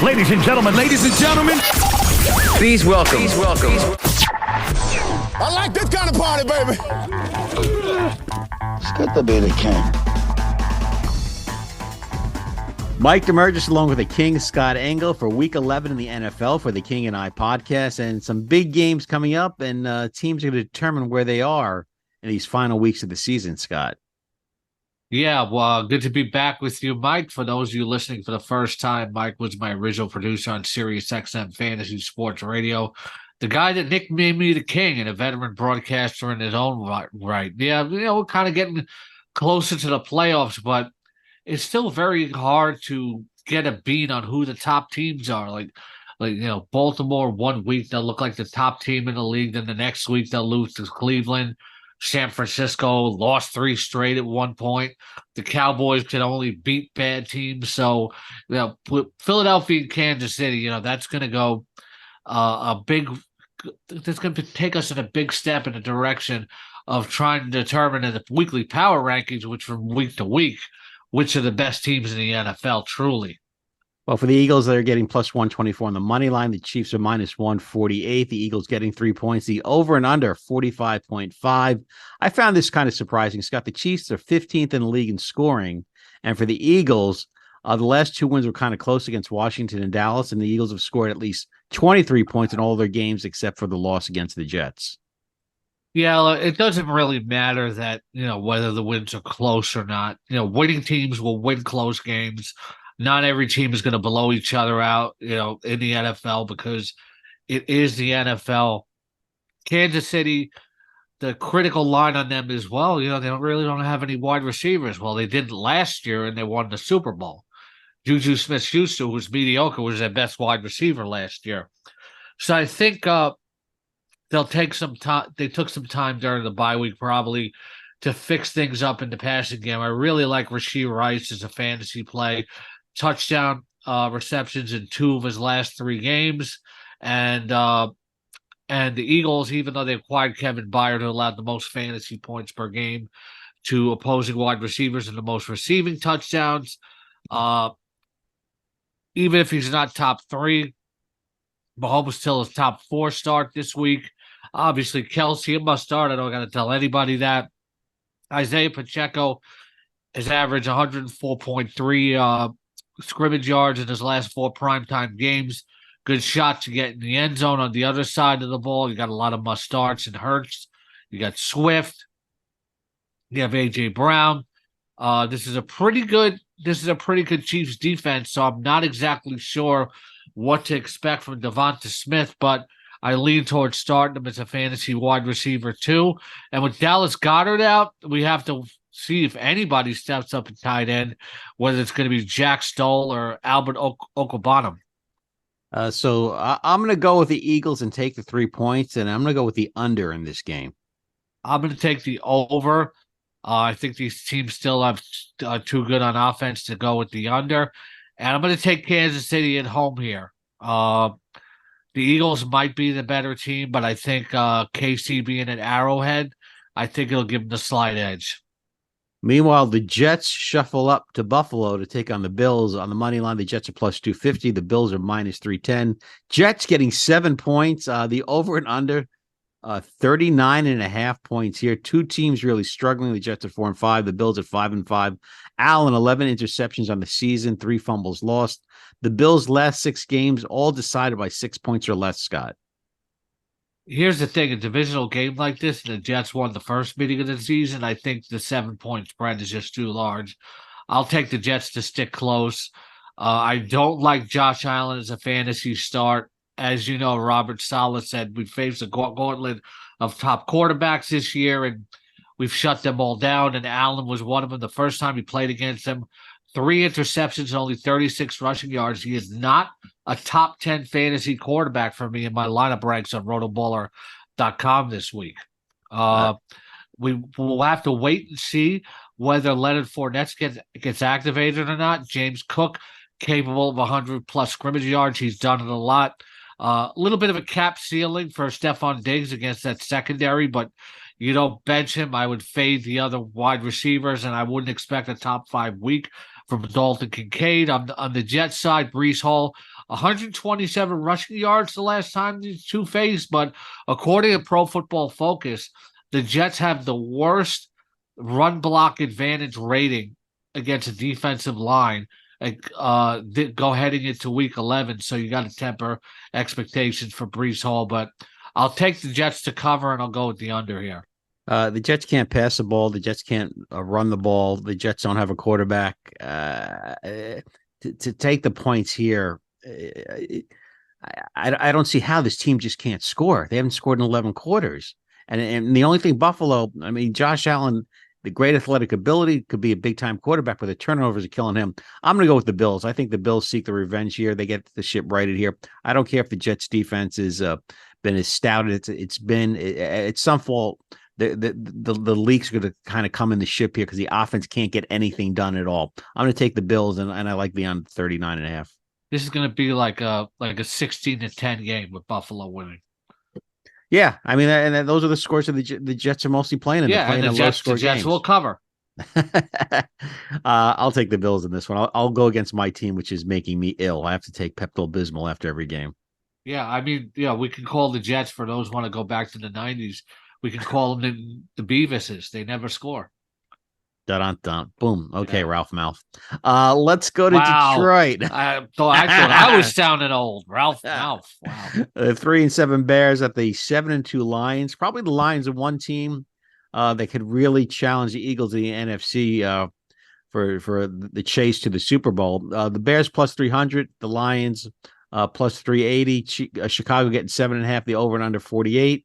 Ladies and gentlemen, Please welcome. I like this kind of party, baby. It's good to be the king. Mike Damergis along with the King, Scott Engel, for Week 11 in the NFL for the King and I podcast, and some big games coming up, and teams are going to determine where they are in these final weeks of the season, Scott. Yeah, well, good to be back with you, Mike. For those of you listening for the first time, Mike was my original producer on Sirius XM Fantasy Sports Radio, the guy that nicknamed me the King and a veteran broadcaster in his own right. Yeah, we're kind of getting closer to the playoffs, but it's still very hard to get a beat on who the top teams are. Like Baltimore 1 week they'll look like the top team in the league, then the next week they'll lose to Cleveland. San Francisco lost 3 straight at one point. The Cowboys can only beat bad teams. So, Philadelphia and Kansas City, that's going to go that's going to take us in a big step in the direction of trying to determine in the weekly power rankings, which from week to week, which are the best teams in the NFL, truly. Well, for the Eagles, they're getting plus 124 on the money line. The Chiefs are minus 148. The Eagles getting 3 points. The over and under 45.5. I found this kind of surprising, Scott. The Chiefs are 15th in the league in scoring. And for the Eagles, the last 2 wins were kind of close against Washington and Dallas. And the Eagles have scored at least 23 points in all their games except for the loss against the Jets. Yeah, it doesn't really matter that, whether the wins are close or not. Winning teams will win close games. Not every team is going to blow each other out, in the NFL because it is the NFL. Kansas City, the critical line on them is, they don't have any wide receivers. Well, they didn't last year, and they won the Super Bowl. Juju Smith-Schuster, who was mediocre, was their best wide receiver last year. So I think they'll take some time. They took some time during the bye week probably to fix things up in the passing game. I really like Rashee Rice as a fantasy play. Touchdown receptions in 2 of his last 3 games. And the Eagles, even though they acquired Kevin Byard, who allowed the most fantasy points per game to opposing wide receivers and the most receiving touchdowns, even if he's not top 3, Mahomes still is top 4 start this week. Obviously, Kelsey, a must start. I don't got to tell anybody that. Isaiah Pacheco has averaged 104.3 scrimmage yards in his last 4 primetime games. Good shot to get in the end zone on the other side of the ball. You got a lot of must starts and Hurts. You got Swift. You have AJ Brown. This is a pretty good Chiefs defense, so I'm not exactly sure what to expect from Devonta Smith, but I lean towards starting him as a fantasy wide receiver too. And with Dallas Goedert out, we have to see if anybody steps up at tight end, whether it's going to be Jack Stoll or Albert Okwuegbunam. So I'm going to go with the Eagles and take the 3 points, and I'm going to go with the under in this game. I'm going to take the over. I think these teams still have too good on offense to go with the under. And I'm going to take Kansas City at home here. The Eagles might be the better team, but I think KC being at Arrowhead, I think it'll give them the slight edge. Meanwhile, the Jets shuffle up to Buffalo to take on the Bills. On the money line, the Jets are plus 250. The Bills are minus 310. Jets getting 7 points. The over and under 39.5 points here. 2 teams really struggling. The Jets are 4-5. The Bills at 5-5. Allen, 11 interceptions on the season, 3 fumbles lost. The Bills' last 6 games all decided by 6 points or less, Scott. Here's the thing, a divisional game like this, and the Jets won the first meeting of the season, I think the 7-point spread is just too large. I'll take the Jets to stick close. I don't like Josh Allen as a fantasy start. As you know, Robert Saleh said we faced a gauntlet of top quarterbacks this year, and we've shut them all down, and Allen was one of them the first time he played against them. 3 interceptions and only 36 rushing yards. He is not a top 10 fantasy quarterback for me in my lineup ranks on rotoballer.com this week. We will have to wait and see whether Leonard Fournette gets activated or not. James Cook, capable of 100-plus scrimmage yards. He's done it a lot. A little bit of a cap ceiling for Stephon Diggs against that secondary, but you don't bench him. I would fade the other wide receivers, and I wouldn't expect a top 5 week from Dalton Kincaid. On the Jets side, Breece Hall, 127 rushing yards the last time these two faced, but according to Pro Football Focus, the Jets have the worst run block advantage rating against a defensive line. Go heading into week 11, so you got to temper expectations for Breece Hall, but I'll take the Jets to cover, and I'll go with the under here. The Jets can't pass the ball. The Jets can't run the ball. The Jets don't have a quarterback. To take the points here, I don't see how this team just can't score. They haven't scored in 11 quarters. And the only thing Buffalo, I mean, Josh Allen, the great athletic ability, could be a big-time quarterback, but the turnovers are killing him. I'm going to go with the Bills. I think the Bills seek the revenge here. They get the ship righted here. I don't care if the Jets defense has been as stout as it's some fault. The leaks are going to kind of come in the ship here because the offense can't get anything done at all. I'm going to take the Bills, and I like the under 39.5. This is going to be like a 16-10 game with Buffalo winning. Yeah, I mean, and those are the scores that the Jets are mostly playing in. Yeah, and the Jets will cover. I'll take the Bills in this one. I'll go against my team, which is making me ill. I have to take Pepto-Bismol after every game. Yeah, I mean, we can call the Jets, for those who want to go back to the 90s, we can call them the Beavises. They never score. Dun-dun-dun. Boom. Okay, yeah. Ralph Mouth. Let's go to Detroit. I thought I was sounding old. Ralph Mouth. Wow. 3-7 Bears at the 7-2 Lions. Probably the Lions are one team that could really challenge the Eagles in the NFC for the chase to the Super Bowl. The Bears plus 300. The Lions plus 380. Chicago getting 7.5. The over and under 48.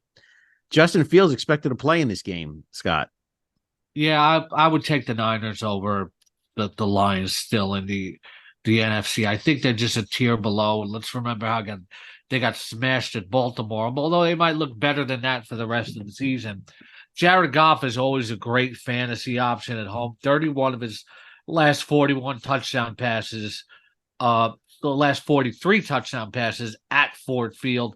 Justin Fields expected to play in this game, Scott. Yeah, I would take the Niners over the Lions still in the NFC. I think they're just a tier below. Let's remember how they got smashed at Baltimore, although they might look better than that for the rest of the season. Jared Goff is always a great fantasy option at home. 31 of his last 41 touchdown passes, the last 43 touchdown passes at Ford Field.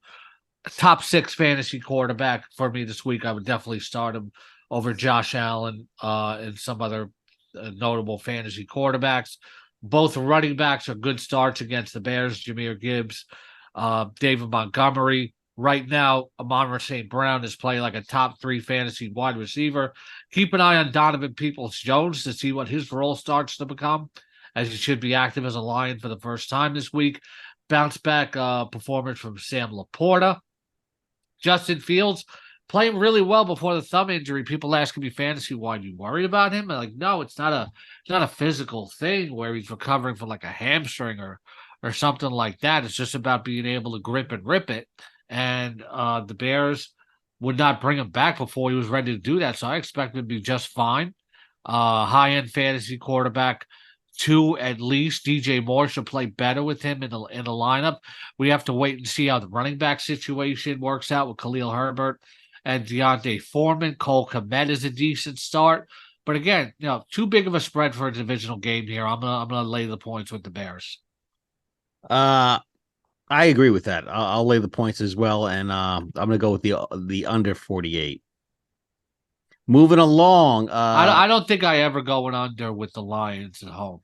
Top 6 fantasy quarterback for me this week. I would definitely start him over Josh Allen and some other notable fantasy quarterbacks. Both running backs are good starts against the Bears. Jahmyr Gibbs, David Montgomery. Right now, Amon-Ra St. Brown is playing like a top 3 fantasy wide receiver. Keep an eye on Donovan Peoples-Jones to see what his role starts to become, as he should be active as a Lion for the first time this week. Bounce back performance from Sam Laporta. Justin Fields playing really well before the thumb injury. People asking me fantasy-wide, you worried about him? I'm like, no, it's not a physical thing where he's recovering from like a hamstring or something like that. It's just about being able to grip and rip it. And the Bears would not bring him back before he was ready to do that. So I expect him to be just fine. High-end fantasy quarterback 2 at least. DJ Moore should play better with him in the lineup. We have to wait and see how the running back situation works out with Khalil Herbert and Deontay Foreman. Cole Kmet is a decent start. But again, too big of a spread for a divisional game here. I'm gonna lay the points with the Bears. I agree with that. I'll lay the points as well, and I'm gonna go with the under 48. Moving along. I don't think I ever go an under with the Lions at home.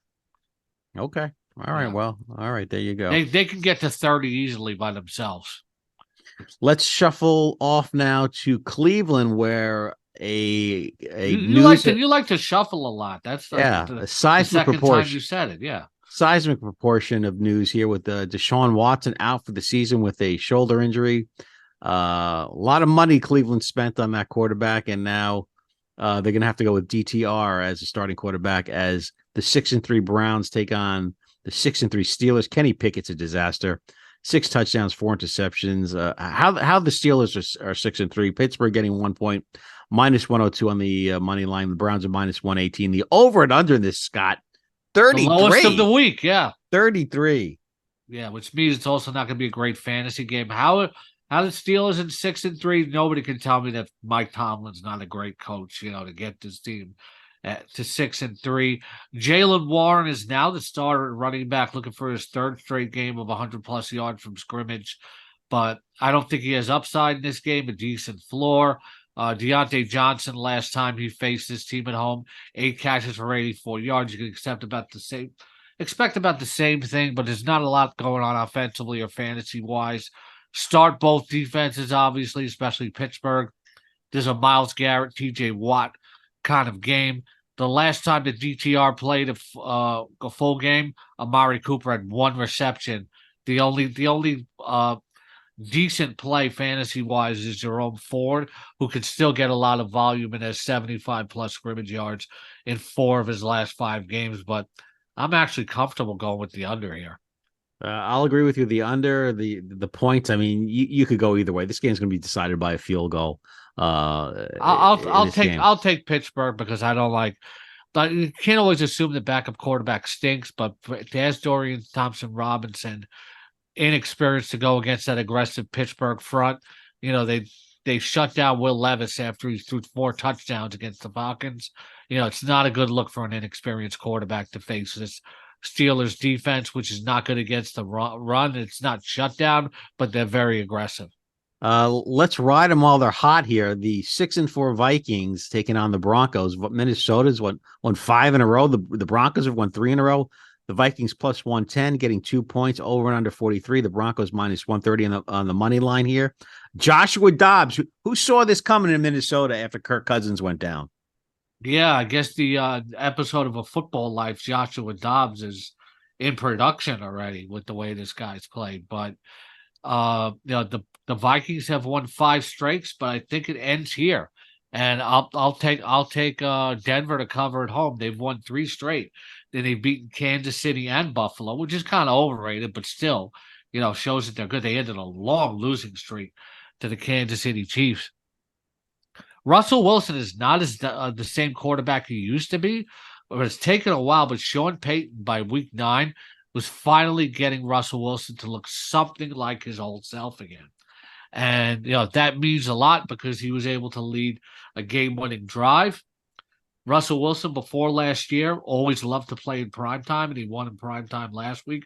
Okay. All right. Yeah. Well, all right. There you go. They can get to 30 easily by themselves. Let's shuffle off now to Cleveland, where you like to shuffle a lot. That's a seismic second proportion. Time you said it. Yeah, seismic proportion of news here with Deshaun Watson out for the season with a shoulder injury. A lot of money Cleveland spent on that quarterback, and now they're going to have to go with DTR as a starting quarterback as the 6-3 Browns take on the 6-3 Steelers. Kenny Pickett's a disaster. 6 touchdowns, 4 interceptions. How the Steelers are 6-3. Pittsburgh getting 1 point, -102 on the money line. The Browns are -118. The over and under in this, Scott, 33. The lowest of the week, yeah. 33. Yeah, which means it's also not going to be a great fantasy game. How the Steelers in 6-3? Nobody can tell me that Mike Tomlin's not a great coach, to get this team to 6-3. Jaylen Warren is now the starter running back, looking for his 3rd straight game of 100+ yards from scrimmage. But I don't think he has upside in this game, a decent floor. Deontay Johnson, last time he faced this team at home, 8 catches for 84 yards. You can accept about the expect about the same thing, but there's not a lot going on offensively or fantasy-wise. Start both defenses, obviously, especially Pittsburgh. There's a Myles Garrett, TJ Watt kind of game. The last time the DTR played a full game, Amari Cooper had 1 reception. The only decent play fantasy wise is Jerome Ford, who could still get a lot of volume and has 75 plus scrimmage yards in 4 of his last 5 games. But I'm actually comfortable going with the under here. I'll agree with you. The under, the points. I mean, you could go either way. This game's going to be decided by a field goal. I'll take Pittsburgh because I don't like. But you can't always assume the backup quarterback stinks. But to ask Dorian Thompson-Robinson, inexperienced to go against that aggressive Pittsburgh front, they shut down Will Levis after he threw 4 touchdowns against the Falcons. It's not a good look for an inexperienced quarterback to face this Steelers defense, which is not good against the run. It's not shut down, but they're very aggressive. Let's ride them while they're hot here. The 6-4 Vikings taking on the Broncos. Minnesota's won 5 in a row. The Broncos have won 3 in a row. The Vikings plus 110, getting 2 points, over and under 43. The Broncos minus 130 on the money line here. Joshua Dobbs, who saw this coming in Minnesota after Kirk Cousins went down? Yeah, I guess the episode of A Football Life, Joshua Dobbs, is in production already with the way this guy's played. But the Vikings have won 5 straight, but I think it ends here. And I'll take Denver to cover at home. They've won 3 straight. Then they've beaten Kansas City and Buffalo, which is kind of overrated, but still, shows that they're good. They ended a long losing streak to the Kansas City Chiefs. Russell Wilson is not as the same quarterback he used to be, but it's taken a while. But Sean Payton, by week 9, was finally getting Russell Wilson to look something like his old self again. And, that means a lot because he was able to lead a game-winning drive. Russell Wilson, before last year, always loved to play in primetime, and he won in primetime last week.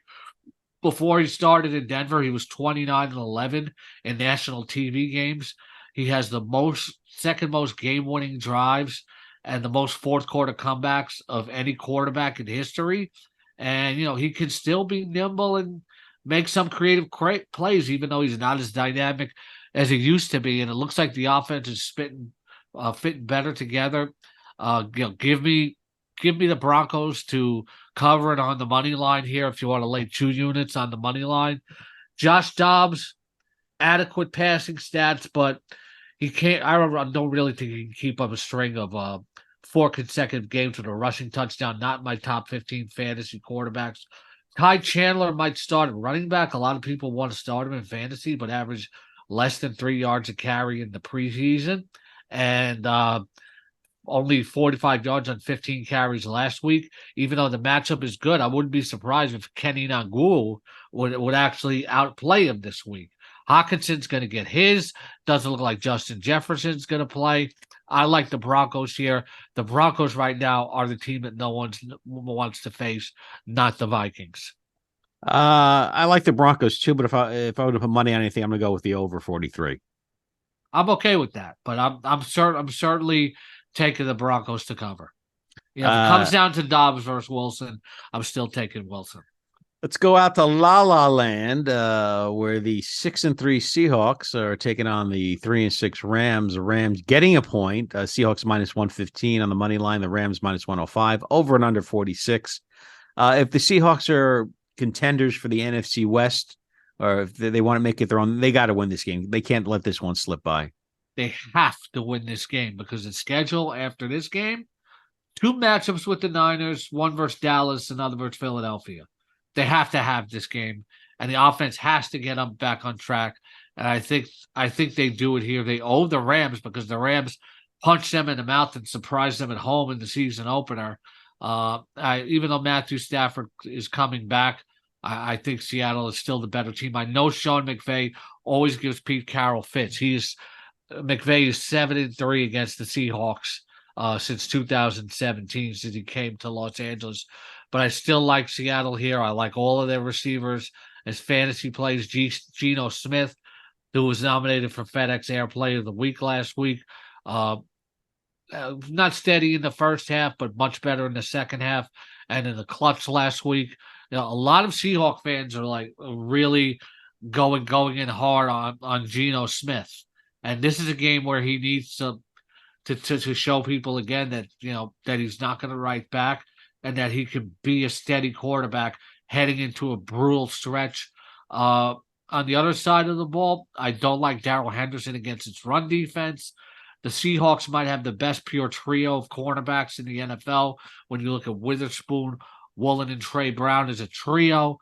Before he started in Denver, he was 29-11 in national TV games. He has the second most game-winning drives and the most fourth-quarter comebacks of any quarterback in history. And, he can still be nimble and make some creative plays, even though he's not as dynamic as he used to be. And it looks like the offense is fitting better together. Give me the Broncos to cover it on the money line here if you want to lay 2 units on the money line. Josh Dobbs, adequate passing stats, but he can't. I don't really think he can keep up a string of 4 consecutive games with a rushing touchdown. Not in my top 15 fantasy quarterbacks. Ty Chandler might start at running back. A lot of people want to start him in fantasy, but average less than 3 yards a carry in the preseason, and only 45 yards on 15 carries last week. Even though the matchup is good, I wouldn't be surprised if Kenny Ngua would actually outplay him this week. Hawkinson's going to get his. Doesn't look like Justin Jefferson's going to play. I like the Broncos here. The Broncos right now are the team that no one wants to face, not the Vikings. I like the Broncos too, but if I were to put money on anything, I'm going to go with the over 43. I'm okay with that, but I'm certainly taking the Broncos to cover. If it comes down to Dobbs versus Wilson, I'm still taking Wilson. Let's go out to La La Land, where the 6-3 Seahawks are taking on the 3-6 Rams. The Rams getting a point. Seahawks minus 115 on the money line. The Rams minus 105. Over and under 46. If the Seahawks are contenders for the NFC West, or if they want to make it their own, they got to win this game. They can't let this one slip by. They have to win this game because the schedule after this game, 2 matchups with the Niners, 1 versus Dallas, another versus Philadelphia. They have to have this game, and the offense has to get them back on track. And I think they do it here. They owe the Rams because the Rams punched them in the mouth and surprised them at home in the season opener. Even though Matthew Stafford is coming back, I think Seattle is still the better team. I know Sean McVay always gives Pete Carroll fits. McVay is 7-3 against the Seahawks since 2017, since he came to Los Angeles. But I still like Seattle here. I like all of their receivers as fantasy plays. Geno Smith, who was nominated for FedEx Air Player of the Week last week. Not steady in the first half, but much better in the second half. and in the clutch last week. A lot of Seahawk fans are like really going in hard on Geno Smith, and this is a game where he needs to show people again that that he's not going to write back and that he can be a steady quarterback heading into a brutal stretch. On the other side of the ball, I don't like Darrell Henderson against its run defense. The Seahawks might have the best pure trio of cornerbacks in the NFL. When you look at Witherspoon, Woolen, and Trey Brown as a trio,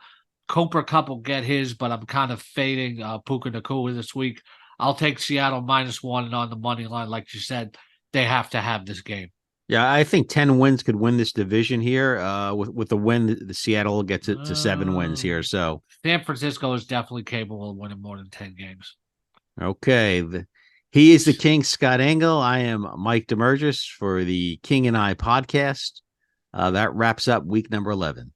Cooper Kupp will get his, but I'm kind of fading Puka Nacua this week. I'll take Seattle -1 and on the money line. Like you said, they have to have this game. Yeah, I think 10 wins could win this division here. With the win, the Seattle gets it to 7 wins here. So San Francisco is definitely capable of winning more than 10 games. Okay. He is the King, Scott Engel. I am Mike Damergis for the King and I podcast. That wraps up week number 11.